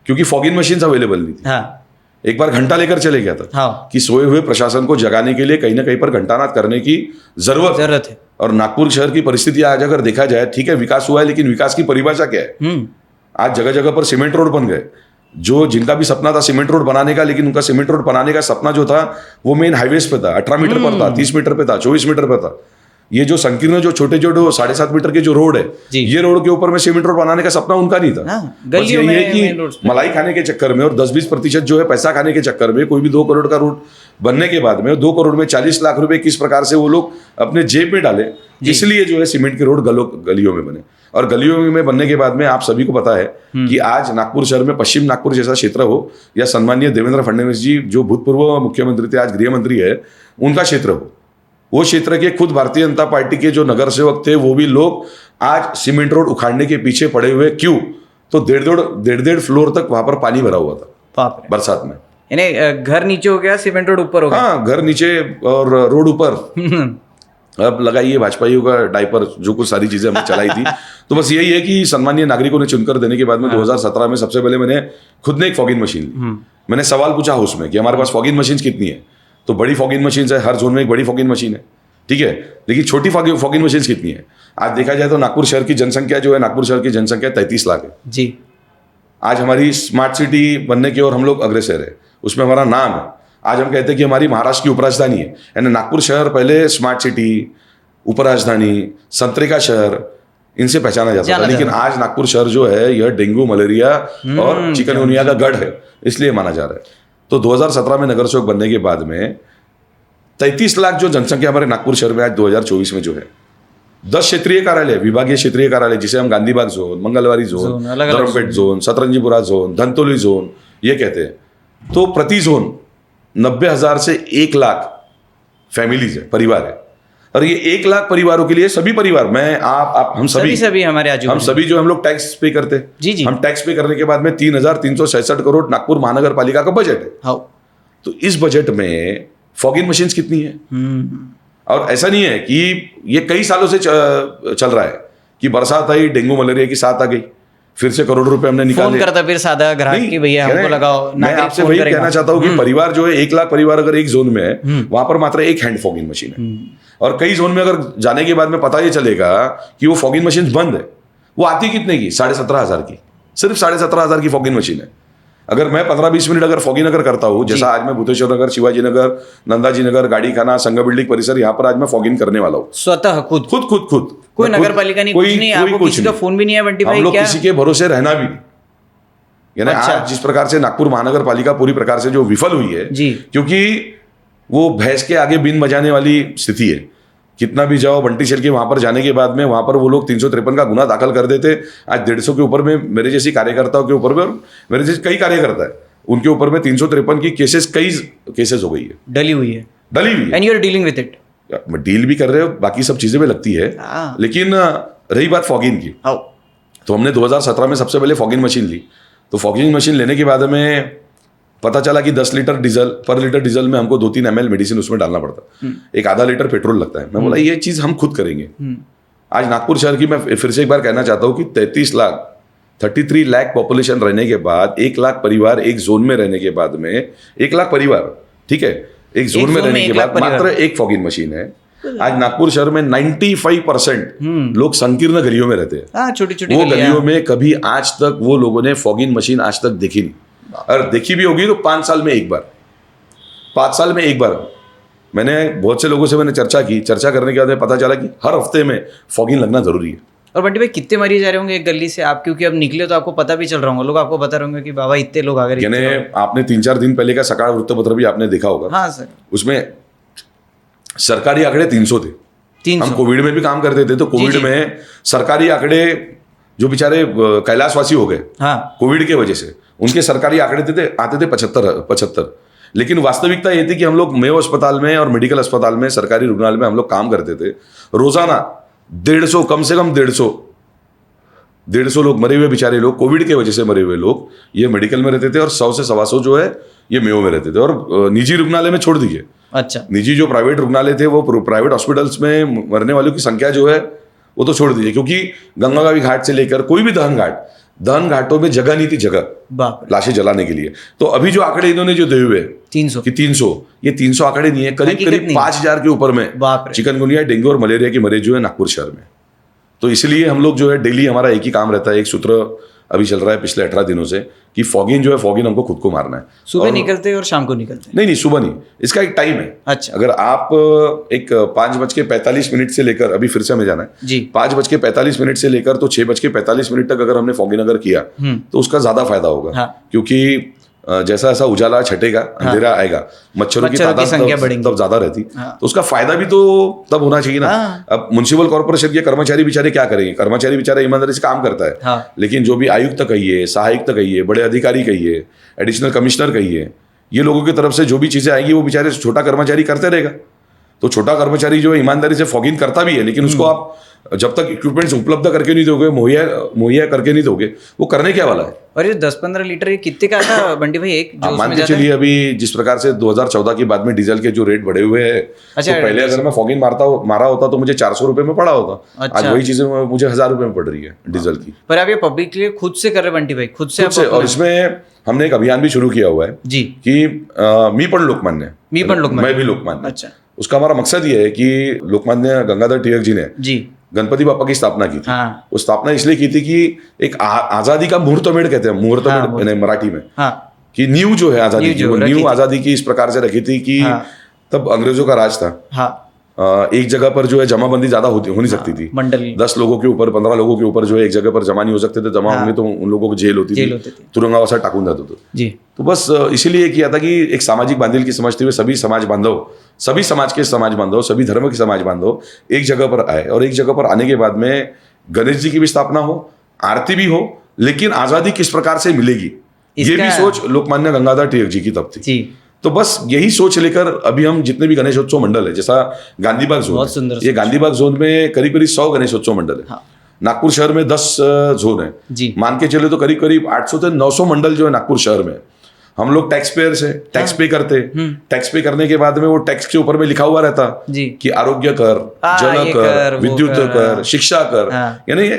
C: क्योंकि फॉगिंग मशीन अवेलेबल नहीं थी।
A: हाँ
C: एक बार घंटा लेकर चले गया था
A: हाँ,
C: कि सोए हुए प्रशासन को जगाने के लिए कहीं ना कहीं पर घंटानाद करने की जरूरत
A: है।
C: और नागपुर शहर की परिस्थिति आज अगर देखा जाए, ठीक है विकास हुआ है, लेकिन विकास की परिभाषा क्या है? आज जगह जगह पर सीमेंट रोड बन गए, जो जिनका भी सपना था सीमेंट रोड बनाने का, लेकिन उनका सीमेंट रोड बनाने का सपना जो था वो मेन हाईवेज पे था, 18 मीटर पर था, 30 मीटर पे था, 24 मीटर पे था। ये जो संकीर्ण जो छोटे 7.5 मीटर के जो रोड है, ये रोड के ऊपर में सीमेंट रोड बनाने का सपना उनका नहीं था।
A: हाँ,
C: बस यही है कि मलाई खाने के चक्कर में और 10-20% जो है पैसा खाने के चक्कर में कोई भी 2 करोड़ का रोड बनने के बाद में 2 करोड़ में 40 लाख रुपए किस प्रकार से वो लोग अपने जेब में डाले, इसलिए जो है सीमेंट के रोड गलियों में बने। और गलियों में बनने के बाद में आप सभी को पता है कि आज नागपुर शहर में पश्चिम नागपुर जैसा क्षेत्र हो, या सम्माननीय देवेंद्र फडणवीस जी जो भूतपूर्व मुख्यमंत्री थे, आज गृह मंत्री है, उनका क्षेत्र हो, वो क्षेत्र के खुद भारतीय जनता पार्टी के जो नगर सेवक थे, वो भी लोग आज सीमेंट रोड उखाड़ने के पीछे पड़े हुए। क्यों? तो 1.5 फ्लोर तक वहां पर पानी भरा हुआ था बरसात में।
A: यानी घर नीचे हो गया, सीमेंट रोड ऊपर हो गया।
C: हाँ, घर नीचे और रोड ऊपर। अब लगाइए भाजपाइयों का डायपर, जो कुछ सारी चीजें हमने चलाई थी। तो बस यही है कि सम्मानीय नागरिकों ने चुनकर देने के बाद में 2017 में सबसे पहले मैंने खुद ने एक फॉगिंग मशीन ली। मैंने सवाल पूछा हाउस में कि हमारे पास फॉगिंग मशीन कितनी है, तो बड़ी फॉगिंग मशीन है, हर जोन में एक बड़ी फॉगिंग मशीन है, ठीक है, लेकिन छोटी फॉगिंग मशीन कितनी है? आज देखा जाए तो नागपुर शहर की जनसंख्या जो है, नागपुर शहर की जनसंख्या 33 लाख है
A: जी।
C: आज हमारी स्मार्ट सिटी बनने की ओर हम लोग अग्रसर है, उसमें हमारा नाम है। आज हम कहते हैं कि हमारी महाराष्ट्र की उपराजधानी है, यानी नागपुर शहर पहले स्मार्ट सिटी, उपराजधानी, संतरे का शहर, इनसे पहचाना जाता था, लेकिन आज नागपुर शहर जो है यह डेंगू, मलेरिया और चिकनगुनिया का गढ़ है, इसलिए माना जा रहा है। तो 2017 में नगर सेवक बनने के बाद में 33 लाख जो जनसंख्या हमारे नागपुर शहर में आज 2024 में जो है, 10 क्षेत्रीय कार्यालय, विभागीय क्षेत्रीय कार्यालय, जिसे हम Gandhibagh zone, Mangalwari zone, Dharampeth zone, Satranjipura zone, Dhantoli zone ये कहते हैं। तो प्रति जोन 90,000 से 1 लाख फैमिलीज है, परिवार है, और ये 1 लाख परिवारों के लिए सभी परिवार, मैं आप हम सभी
A: हमारे आजू
C: हम सभी जो हम लोग टैक्स पे करते हैं,
A: जी।
C: हम टैक्स पे करने के बाद में 3,366 करोड़ नागपुर महानगर पालिका का बजट है।
A: हाँ।
C: तो इस बजट में फॉगिंग मशीन्स कितनी है? और ऐसा नहीं है कि ये कई सालों से चल रहा है कि बरसात आई, डेंगू मलेरिया की साथ आ गई, फिर से करोड़ रुपए हमने निकाले।
A: फोन करता फिर सादा ग्राहक की भैया हमको लगाओ।
C: मैं आपसे वही कहना चाहता हूँ कि परिवार जो है 1 लाख परिवार अगर एक जोन में है, वहां पर मात्र एक हैंड फॉगिंग मशीन है, और कई जोन में अगर जाने के बाद में पता ये चलेगा कि वो फॉगिंग मशीन बंद है। वो आती कितने की? 17,500 की, सिर्फ 17,500 की फॉगिंग मशीन है। अगर मैं 15-20 मिनट अगर फॉगिंग अगर करता हूँ, जैसा आज मैं भूतेश्वर नगर, शिवाजी नगर, नंदाजी नगर, गाड़ी खाना, संघ बिल्डिंग परिसर, यहाँ पर आज मैं फॉगिंग करने वाला हूँ
A: स्वतः खुद कोई नगर पालिका नहीं, कुछ नहीं, आपको किसी का फोन भी नहीं है बंटी भाई,
C: हम लोग किसी के भरोसे रहना भी नहीं। यानी
A: अच्छा।
C: आज जिस प्रकार से नागपुर महानगर पालिका पूरी प्रकार से जो विफल हुई है,
A: जी।
C: क्योंकि वो भैंस के आगे बीन बजाने वाली स्थिति है। कितना भी जाओ बंटी शेल के वहां पर जाने के बाद में वहां पर वो लोग 353 का गुना दाखिल कर देते। आज 150 के ऊपर में मेरे जैसी कार्यकर्ताओं के ऊपर में, और मेरे जैसे कई कार्यकर्ता है उनके ऊपर में 353 की कई केसेस हो गई है,
A: डली हुई है,
C: है।
A: And you are dealing with it.
C: Deal भी कर रहे हो, बाकी सब चीजें भी लगती है। लेकिन रही बात फॉगिंग की, तो हमने 2017 में सबसे पहले फॉगिंग मशीन ली। तो फॉगिंग मशीन लेने के बाद में पता चला कि 10 लीटर डीजल, पर लीटर डीजल में हमको 2-3 ml मेडिसिन उसमें डालना पड़ता, एक आधा लीटर पेट्रोल लगता है। मैं बोला ये चीज हम खुद करेंगे। आज नागपुर शहर की मैं फिर से एक बार कहना चाहता हूँ कि 33 लाख पॉपुलेशन रहने के बाद, 1 लाख परिवार एक जोन में रहने के बाद में, 1 लाख परिवार, ठीक है, एक जोन में रहने के बाद मात्र एक फॉगिंग मशीन है। आज नागपुर शहर में 95% लोग संकीर्ण गलियों में रहते हैं।
A: छोटी-छोटी
C: वो गलियों में कभी आज तक वो लोगों ने फॉगिंग मशीन आज तक देखी नहीं, और देखी भी होगी तो 5 साल में एक बार, 5 साल में एक बार। मैंने बहुत से लोगों से मैंने चर्चा करने के बाद पता चला कि हर हफ्ते में फॉगिंग लगना जरूरी है।
A: और बंटी भाई कितने मरीज जा रहे होंगे एक गली से आप, क्योंकि अब निकले तो आपको पता भी चल रहा होगा, लोग आपको बता रहे होंगे कि बाबा इतने लोग आ गए।
C: यानी आपने 3-4 दिन पहले का सकाळ वृत्तपत्र भी आपने देखा होगा।
A: हाँ सर।
C: उसमें सरकारी आंकड़े 300 थे।
A: 300।
C: हम कोविड में भी काम करते थे, तो कोविड में सरकारी आंकड़े जो बेचारे कैलाशवासी हो गए कोविड के वजह से, उनके सरकारी आंकड़े आते थे 75। लेकिन वास्तविकता ये थी कि हम लोग मेयो अस्पताल में और मेडिकल अस्पताल में, सरकारी रुग्णालय में हम लोग काम करते थे। रोजाना 150, कम से कम 150 लोग मरे हुए, बेचारे लोग कोविड के वजह से मरे हुए लोग, ये मेडिकल में रहते थे, और 100 से 125 जो है ये मेयो में रहते थे। और निजी रुग्णालय में छोड़ दीजिए,
A: अच्छा,
C: निजी जो प्राइवेट रुग्णालय थे, वो प्राइवेट हॉस्पिटल्स में मरने वालों की संख्या जो है वो तो छोड़ दीजिए, क्योंकि गंगा घाट से लेकर कोई भी दहन घाटों में जगह नहीं थी, जगह लाशें जलाने के लिए। तो अभी जो आंकड़े इन्होंने जो दिए हुए 300, ये 300 आंकड़े नहीं है, करीब 5000 के ऊपर में चिकनगुनिया, डेंगू और मलेरिया के मरीज जो है नागपुर शहर में। तो इसलिए हम लोग जो है डेली हमारा एक ही काम रहता है, एक सूत्र अभी चल रहा है पिछले 18 दिनों से, कि फॉगिंग जो है, फॉगिंग हमको खुद को मारना है।
A: सुबह निकलते और शाम को निकलते?
C: नहीं, सुबह नहीं, इसका एक टाइम है।
A: अच्छा।
C: अगर आप एक 5:45 से लेकर, अभी फिर से हमें जाना है
A: जी,
C: 5:45 से लेकर तो 6:45 तक अगर हमने फॉगिंग अगर किया तो उसका ज्यादा फायदा होगा। क्योंकि जैसा जैसा उजाला छटेगा, अंधेरा आएगा, मच्छरों की तादाद तब ज्यादा रहती, तो उसका फायदा भी तो तब होना चाहिए ना। अब म्युनिसिपल कॉर्पोरेशन के कर्मचारी बेचारे क्या करेंगे? कर्मचारी बेचारे ईमानदारी से काम करता है, लेकिन जो भी आयुक्त कहिए, सहायुक्त कहिए, बड़े अधिकारी कहिए, एडिशनल कमिश्नर कहिए, ये लोगों की तरफ से जो भी चीजें आएंगी वो बेचारे छोटा कर्मचारी करते रहेगा। तो छोटा कर्मचारी जो है ईमानदारी से फॉगिंग करता भी है, लेकिन उसको आप जब तक इक्विपमेंट्स उपलब्ध करके नहीं दोगे, मुहैया करके नहीं दोगे, वो करने क्या वाला है? और
A: ये 10-15 लीटर ये कितने का था बंटी भाई एक?
C: आप मान के चलिए, अभी जिस प्रकार से 2014 के बाद में डीजल के जो रेट बढ़े हुए हैं, तो पहले अगर मैं फॉगिंग मारा होता तो मुझे 400 रुपए में पड़ा होता। आज वही चीजें मुझे 1000 रुपए में पड़ रही है डीजल की।
A: पर आप ये पब्लिक के लिए खुद से कर रहे बंटी भाई? खुद से।
C: और इसमें हमने एक अभियान भी शुरू किया हुआ है जी, कि मी पण लोकमान्य, मैं भी लोकमान्य। अच्छा। उसका हमारा मकसद ये है कि लोकमान्य गंगाधर टिळक जी ने गणपति बापा की स्थापना की थी। वो स्थापना इसलिए की थी कि एक आजादी का मुहूर्तमेढ़ कहते हैं, मुहूर्तमेढ़ मराठी में, कि नींव जो है आजादी की, वो नींव आजादी की इस प्रकार से रखी थी कि तब अंग्रेजों का राज था। एक जगह पर जो है जमाबंदी ज्यादा हो नहीं सकती थी। 10 लोगों के ऊपर, 15 लोगों के ऊपर जो है एक जगह पर जमा नहीं हो सकते थे। जमा होंगे तो उन लोगों को जेल होती थी, तुरुंगावासात टाकून जात होतं। तो बस इसीलिए किया था कि एक सामाजिक बांधिलकी समझते हुए सभी समाज बांधव, सभी समाज के समाज बांधव, सभी धर्म के समाज बांधव एक जगह पर आए, और एक जगह पर आने के बाद में गणेश जी की भी स्थापना हो, आरती भी हो, लेकिन आजादी किस प्रकार से मिलेगी, ये भी सोच लोकमान्य गंगाधर टिळक जी की तब थी। तो बस यही सोच लेकर अभी हम जितने भी गणेशोत्सव मंडल है, जैसा गांधीबाग जोन, ये गांधीबाग जोन में करीब 100 गणेशोत्सव मंडल है। नागपुर शहर में 10 जोन है, मान के चले तो करीब 800 से 900 मंडल जो है नागपुर शहर में। हम लोग टैक्स पेयर्स है, टैक्स पे करते, टैक्स पे करने के बाद में वो टैक्स के ऊपर में लिखा हुआ रहता कि आरोग्य कर, जल कर, विद्युत कर, शिक्षा कर, यानी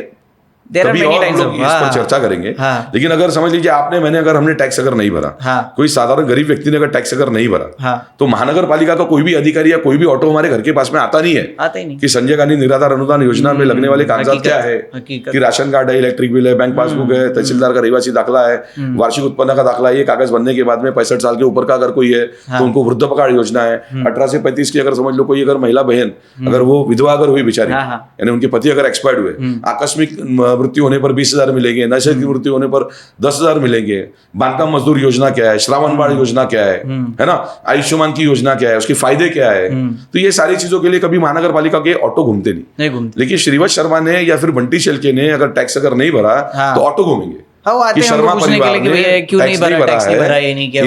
C: कभी और हम लोग इस पर चर्चा करेंगे। लेकिन अगर समझ लीजिए आपने, मैंने, अगर हमने टैक्स अगर नहीं भरा, कोई साधारण गरीब व्यक्ति ने अगर टैक्स अगर नहीं भरा, तो महानगर पालिका का कोई भी अधिकारी या कोई भी ऑटो हमारे घर के पास में आता नहीं है कि संजय गांधी निराधार अनुदान योजना में लगने वाले कागजात क्या है, कि राशन कार्ड है, इलेक्ट्रिक बिल है, बैंक पासबुक है, तहसीलदार का रहिवासी दाखला है, वार्षिक उत्पन्न का दाखला है। ये कागज बनने के बाद में 65 साल के ऊपर का अगर कोई है तो उनको वृद्धपकाळ योजना है। 18 से 35 की अगर समझ लो कोई अगर महिला बहन, अगर वो विधवा अगर हुई बेचारी, यानी उनके पति अगर एक्सपायर्ड हुए, आकस्मिक मृत्यु होने पर 20,000 मिलेंगे, नशे की मृत्यु होने पर 10,000 मिलेंगे, बांधकाम मजदूर योजना क्या है, श्रावण बाढ़ योजना क्या है ना, आयुष्मान की योजना क्या है, उसके फायदे क्या है। तो ये सारी चीजों के लिए कभी महानगर पालिका के ऑटो घूमते नहीं
A: घूमते।
C: लेकिन श्रीवत्स शर्मा ने या फिर बंटी शेल्के ने अगर टैक्स अगर नहीं भरा तो ऑटो घूमेंगे
A: आते
C: कि
A: हैं
C: शर्मा
A: हमको पूछने के
C: परिवार
A: लिए कि भैया
C: ने
A: क्यों नहीं भरा, टैक्स नहीं भरा, ये नहीं किया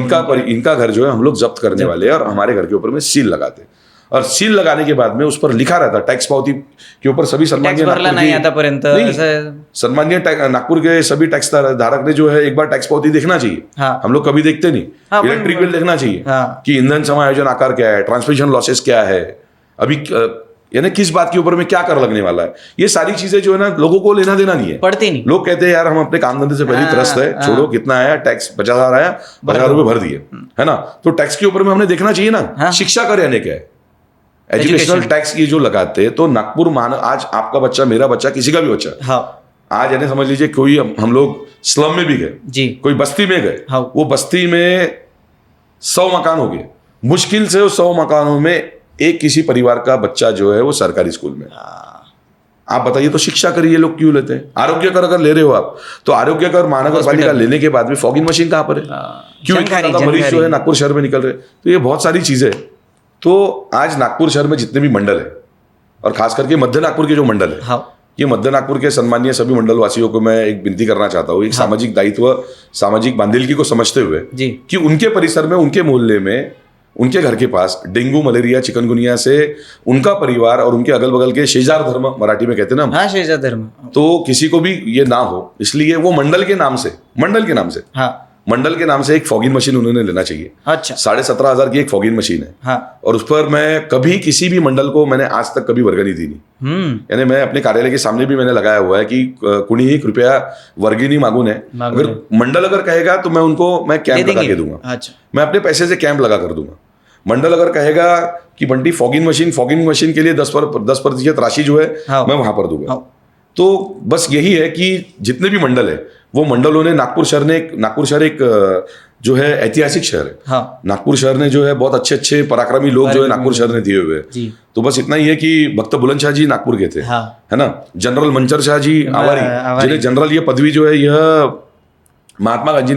C: इनका घर जो है हम लोग जब्त करने वाले हैं और हमारे घर के ऊपर में सील लगाते हैं। और सील लगाने के बाद में उस पर लिखा रहता टैक्स पावती के ऊपर सभी
A: टॅक्स भरला नाही आतापर्यंत
C: सन्मान्य नागपुर के सभी टैक्स धारक ने जो है एक बार टैक्स पावती देखना चाहिए। हम लोग कभी देखते नहीं। इलेक्ट्रिक बिल देखना चाहिए कि ईंधन समायोजन आकार क्या है, ट्रांसमिशन लॉसेस क्या है, अभी यानी किस बात के ऊपर में क्या कर लगने वाला है। ये सारी चीजें जो है ना लोगों को लेना देना नहीं है,
A: पड़ती नहीं।
C: लोग कहते हैं यार हम अपने काम धंधे से पहले त्रस्त है, छोड़ो कितना आया टैक्स 50,000 आया 50,000 रुपए भर दिए, है ना। तो टैक्स के ऊपर में हमने देखना चाहिए ना। शिक्षा कर यानी क्या है, एजुकेशनल टैक्स ये जो लगाते हैं। तो नागपुर आज आपका बच्चा, मेरा बच्चा, किसी का भी बच्चा आज यानी समझ लीजिए कोई हम लोग स्लम में भी गए, कोई बस्ती में गए, वो बस्ती में 100 मकान हो गए, मुश्किल से 100 मकानों में एक किसी परिवार का बच्चा जो है वो सरकारी स्कूल में। आप बताइए तो शिक्षा कर ये लोग क्यों लेते हैं। आरोग्य कर अगर ले रहे हो आप तो आरोग्य कर महानगर पालिका लेने के बाद में फॉगिंग मशीन कहां पर है, क्यों इतना मरीज जो है नागपुर शहर में निकल रहे। तो ये बहुत सारी चीजें। तो आज नागपुर शहर में जितने भी मंडल है और खास करके मध्य नागपुर के जो मंडल है, ये मध्य नागपुर के सम्मानीय सभी मंडल वासियों को मैं एक विनती करना चाहता हूँ, एक सामाजिक दायित्व, सामाजिक बांधिलकी को समझते हुए कि उनके परिसर में, उनके मोहल्ले में, उनके घर के पास डेंगू, मलेरिया, चिकनगुनिया से उनका परिवार और उनके अगल बगल के शेजार धर्म, मराठी में कहते हैं ना,
A: शेजार धर्म, तो
C: किसी को भी ये ना हो, इसलिए वो मंडल के नाम से एक फॉगिंग मशीन उन्होंने लेना चाहिए।
A: अच्छा।
C: 17,500 की एक फॉगिंग मशीन है। और उस पर मैं कभी किसी भी मंडल को मैंने आज तक कभी वर्गणी दी नहीं। यानी मैं अपने कार्यालय के सामने भी मैंने लगाया हुआ है कि कुणीही कृपया वर्गणी मांगू नये। अगर मंडल अगर कहेगा तो मैं कैंप लगा के दूंगा। मैं अपने पैसे से कैंप लगा कर दूंगा। मंडल अगर कहेगा कि बंटी फॉगिंग मशीन के लिए 10% राशि जो है मैं वहां पर दूंगा। तो बस यही है कि जितने भी मंडल है वो मंडलों ने नागपुर शहर एक जो है ऐतिहासिक शहर है। नागपुर शहर ने जो है बहुत अच्छे पराक्रमी लोग जो है नागपुर शहर ने दिए हुए हैं। तो बस इतना ही है कि भक्त बुलंदशाह जी नागपुर के थे, है ना। जनरल मंचर शाह जी आवारी, जिन्हें जनरल ये पदवी जो है यह महात्मा गांधी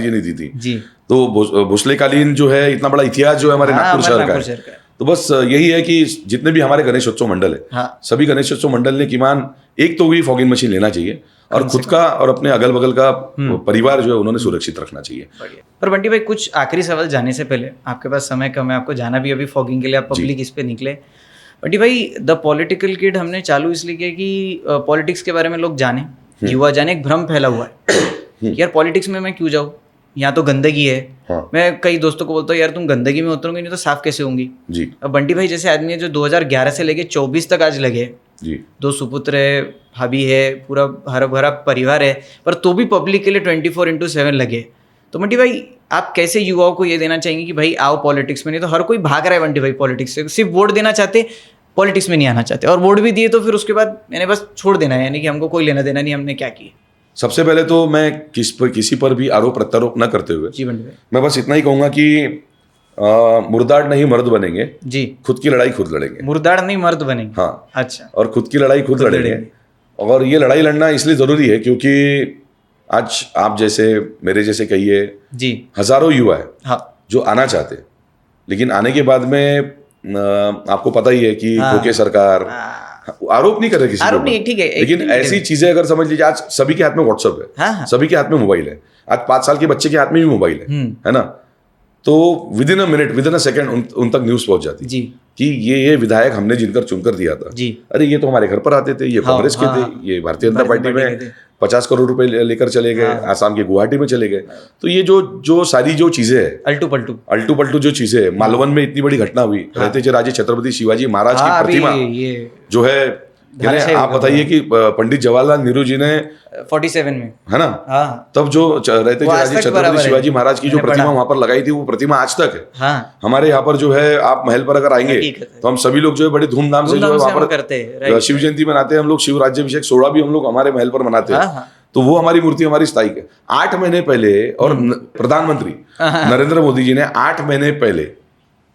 C: जी ने दी थी। तो भोसलेकालीन जो है इतना बड़ा इतिहास जो है हमारे नागपुर शहर का है। तो बस यही है कि जितने भी हमारे गणेशोत्सव मंडल है, सभी गणेशोत्सव मंडल ने किमान एक तो भी फॉगिंग मशीन लेना चाहिए और खुद का और अपने अगल बगल का परिवार जो है उन्होंने सुरक्षित रखना चाहिए।
A: पर बंटी भाई, कुछ आखिरी सवाल जाने से पहले, आपके पास समय कम है, आपको जाना भी अभी फॉगिंग के लिए, आप पब्लिक इस पे निकले। बंटी भाई, द पॉलिटिकल किड हमने चालू इसलिए किया कि पॉलिटिक्स के बारे में लोग जाने, युवा जाने। एक भ्रम फैला हुआ है कि यार पॉलिटिक्स में मैं क्यों जाऊँ, यहाँ तो गंदगी है। मैं कई दोस्तों को बोलता हूँ यार तुम गंदगी में उतरोगे नहीं तो साफ कैसे होंगी। अब बंटी भाई जैसे आदमी है जो 2011 से लेके 24 तक आज लगे, 2 सुपुत्र है, भाभी है, पूरा हरा भरा परिवार है, पर तो भी पब्लिक के लिए 24/7 लगे। तो बंटी भाई, आप कैसे युवाओं को ये देना चाहेंगे कि भाई आओ पॉलिटिक्स में। नहीं तो हर कोई भाग रहा है बंटी भाई पॉलिटिक्स से, सिर्फ वोट देना चाहते, पॉलिटिक्स में नहीं आना चाहते, और वोट भी दिए तो फिर उसके बाद मैंने बस छोड़ देना है, यानी कि हमको कोई लेना देना नहीं, हमने क्या किया।
C: सबसे पहले तो मैं किसी पर भी आरोप प्रत्यारोप न करते हुए मैं बस इतना ही कहूंगा कि मुर्दार नहीं मर्द बनेंगे जी, खुद की लड़ाई खुद लड़ेंगे। मुर्दार नहीं मर्द बनेंगे, हाँ, अच्छा, और खुद की लड़ाई खुद लड़ेंगे। और ये लड़ाई लड़ना इसलिए जरूरी है क्योंकि आज आप जैसे, मेरे जैसे कहिए जी, हजारों युवा है जो आना चाहते, लेकिन आने के बाद में आपको पता ही है कि होके सरकार, आरोप नहीं कर रहे किसी को, ठीक है, लेकिन ऐसी चीजें अगर समझ लीजिए, आज सभी के हाथ में व्हाट्सएप है, सभी के हाथ में मोबाइल है, आज 5 साल के बच्चे के हाथ में भी मोबाइल है ना। तो within a minute, within a second उन तक न्यूज पहुंच जाती जी कि ये विधायक हमने जिनकर चुनकर दिया था जी, अरे ये तो हमारे घर पर आते थे, ये कांग्रेस के थे, ये भारतीय जनता पार्टी में 50 करोड़ रुपए लेकर चले गए, आसाम के गुवाहाटी में चले गए। तो ये जो सारी जो चीजें है, अल्टू पल्टू जो चीजें है, मालवन में इतनी बड़ी घटना हुई, रहते थे राजे छत्रपति शिवाजी महाराज की प्रतिमा जो है, आप बताइए कि पंडित जवाहरलाल नेहरू जी ने 47 में, है ना, तब जो रहते थे राजे छत्रपति शिवाजी महाराज की जो प्रतिमा वहां पर लगाई थी, वो प्रतिमा आज तक है। हमारे यहाँ पर जो है, आप महल पर अगर आएंगे तो हम सभी लोग जो है बड़े धूमधाम से जो है वहां पर शिव जयंती मनाते हैं हम लोग, शिव राज्याभिषेक 16 भी हम लोग हमारे महल पर मनाते हैं। तो वो हमारी मूर्ति हमारी स्थायी है। 8 महीने पहले, और प्रधानमंत्री नरेंद्र मोदी जी ने 8 महीने पहले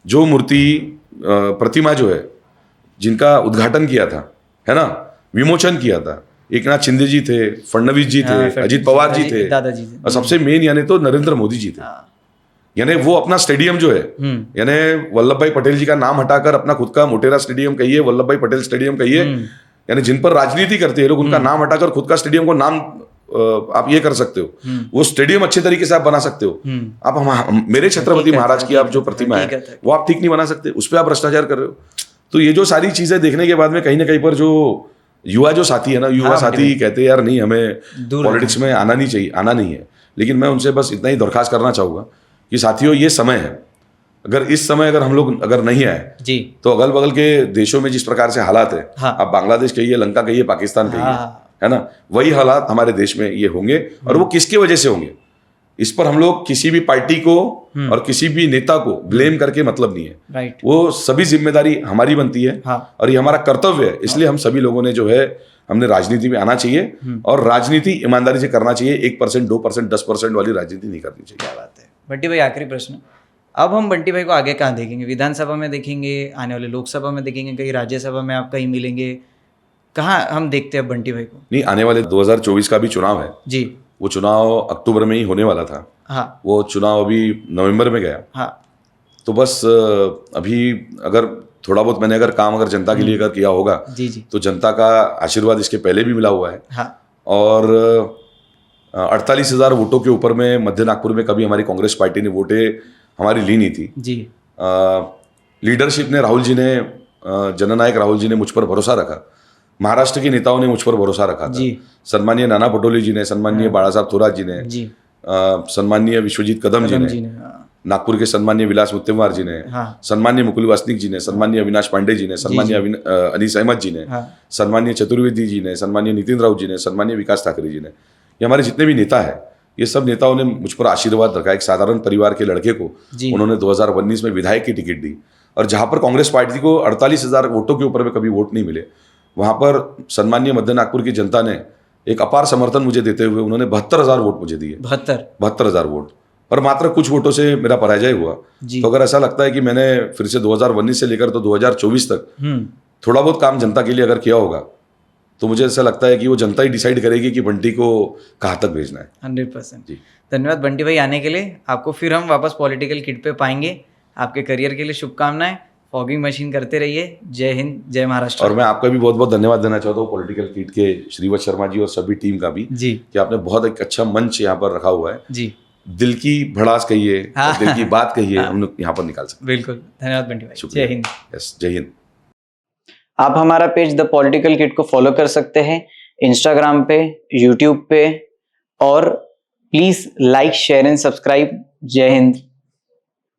C: जो मूर्ति प्रतिमा जो है जिनका उद्घाटन किया था, है ना, विमोचन किया था,
B: एक नाथ शिंदे जी थे, फडणवीस जी थे, अजित पवार जी थे,
A: दादाजी थे।
B: और सबसे मेन यानी तो नरेंद्र मोदी जी थे।
A: हाँ।
B: यानी वो अपना स्टेडियम जो है, यानी वल्लभ भाई पटेल जी का नाम हटाकर अपना खुद का मोटेरा स्टेडियम कहिए, वल्लभ भाई पटेल स्टेडियम कहिए, यानी जिन पर राजनीति करते हैं लोग, उनका नाम हटाकर खुद का स्टेडियम को नाम आप ये कर सकते हो। वो स्टेडियम अच्छे तरीके से आप बना सकते हो। आप मेरे छत्रपति महाराज की आप जो प्रतिमा है वो आप ठीक नहीं बना सकते, उस पर आप भ्रष्टाचार कर रहे हो। तो ये जो सारी चीजें देखने के बाद में कहीं ना कहीं पर जो युवा जो साथी है ना, युवा साथी कहते हैं यार नहीं, हमें पॉलिटिक्स में आना नहीं चाहिए, आना नहीं है। लेकिन मैं उनसे बस इतना ही दरखास्त करना चाहूंगा कि साथियों ये समय है, अगर इस समय अगर हम लोग अगर नहीं आए
A: जी,
B: तो अगल बगल के देशों में जिस प्रकार से हालात है, आप बांग्लादेश कहिए, लंका कहिए, पाकिस्तान कहिए, है ना, वही हालात हमारे देश में ये होंगे। और वो किसकी वजह से होंगे, इस पर हम लोग किसी भी पार्टी को और किसी भी नेता को ब्लेम करके मतलब नहीं है।
A: राइट।
B: वो सभी जिम्मेदारी हमारी बनती है। और ये हमारा कर्तव्य है। इसलिए हम सभी लोगों ने जो है, हमने राजनीति में आना चाहिए और राजनीति ईमानदारी से करना चाहिए। 1%, 2%, 10% वाली राजनीति नहीं करनी चाहिए।
A: क्या बात है। बंटी भाई, आखिरी प्रश्न, अब हम बंटी भाई को आगे कहाँ देखेंगे? विधानसभा में देखेंगे, आने वाले लोकसभा में देखेंगे, कहीं राज्यसभा में आप कहीं मिलेंगे, कहाँ हम देखते हैं बंटी भाई को?
B: नहीं, आने वाले 2024 का भी चुनाव है
A: जी,
B: वो चुनाव अक्टूबर में ही होने वाला था।
A: हाँ,
B: वो चुनाव अभी नवंबर में गया।
A: हाँ,
B: तो बस अभी अगर थोड़ा बहुत मैंने अगर काम अगर जनता के लिए अगर किया होगा
A: जी जी,
B: तो जनता का आशीर्वाद इसके पहले भी मिला हुआ है।
A: हाँ,
B: और 48,000 वोटों के ऊपर में मध्य नागपुर में कभी हमारी कांग्रेस पार्टी ने वोटें हमारी ली नहीं थी
A: जी।
B: लीडरशिप ने, राहुल जी ने, जननायक राहुल जी ने मुझ पर भरोसा रखा, महाराष्ट्र के नेताओं ने मुझ पर भरोसा रखा था। सन्माननीय नाना पटोले जी ने, सन्माननीय बाला साहब थोरात जी ने, सन्माननीय विश्वजीत कदम जी ने, नागपुर के सन्माननीय विलास मुत्तेमवार जी ने, सन्माननीय मुकुल वासनिक जी ने, सन्माननीय अविनाश पांडे जी ने, सन्माननीय अनीस अहमद जी ने, सन्माननीय चतुर्वेदी जी ने, सन्माननीय नितिन राउत जी ने, सन्माननीय विकास ठाकरे जी ने, ये हमारे जितने भी नेता है, ये सब नेताओं ने मुझ पर आशीर्वाद रखा। एक साधारण परिवार के लड़के को उन्होंने 2019 में विधायक की टिकट दी। और जहां पर कांग्रेस पार्टी को 48,000 वोटों के ऊपर में कभी वोट नहीं मिले, वहां पर सन्माननीय मध्य नागपुर की जनता ने एक अपार समर्थन मुझे देते हुए उन्होंने 72,000 वोट मुझे दिए। 72,000 वोट, और मात्र कुछ वोटों से मेरा पराजय हुआ। तो अगर ऐसा लगता है कि मैंने फिर से 2019 से लेकर तो 2024 तक थोड़ा बहुत काम जनता के लिए अगर किया होगा, तो मुझे ऐसा लगता है कि वो जनता ही डिसाइड करेगी कि बंटी को कहाँ तक भेजना है।
A: 100%।
B: जी,
A: धन्यवाद बंटी भाई आने के लिए। आपको फिर हम वापस पॉलिटिकल किट पे पाएंगे। आपके करियर के लिए शुभकामनाएं। फॉगिंग मशीन करते रहिए। जय हिंद, जय महाराष्ट्र।
B: और मैं आपका भी बहुत बहुत धन्यवाद देना चाहता हूँ पॉलिटिकल किट के श्रीवत शर्मा जी और सभी टीम का भी
A: जी, कि
B: आपने बहुत एक अच्छा मंच यहाँ पर रखा हुआ है
A: जी।
B: दिल की भड़ास कहिए, दिल की बात कहिए, हम लोग यहाँ पर निकाल सकते हैं।
A: बिल्कुल, धन्यवाद बंटी भाई। जय हिंद।
B: यस, जय हिंद।
A: आप हमारा पेज द पॉलिटिकल किट को फॉलो कर सकते हैं इंस्टाग्राम पे, यूट्यूब पे, और please like, share and subscribe. जय हिंद।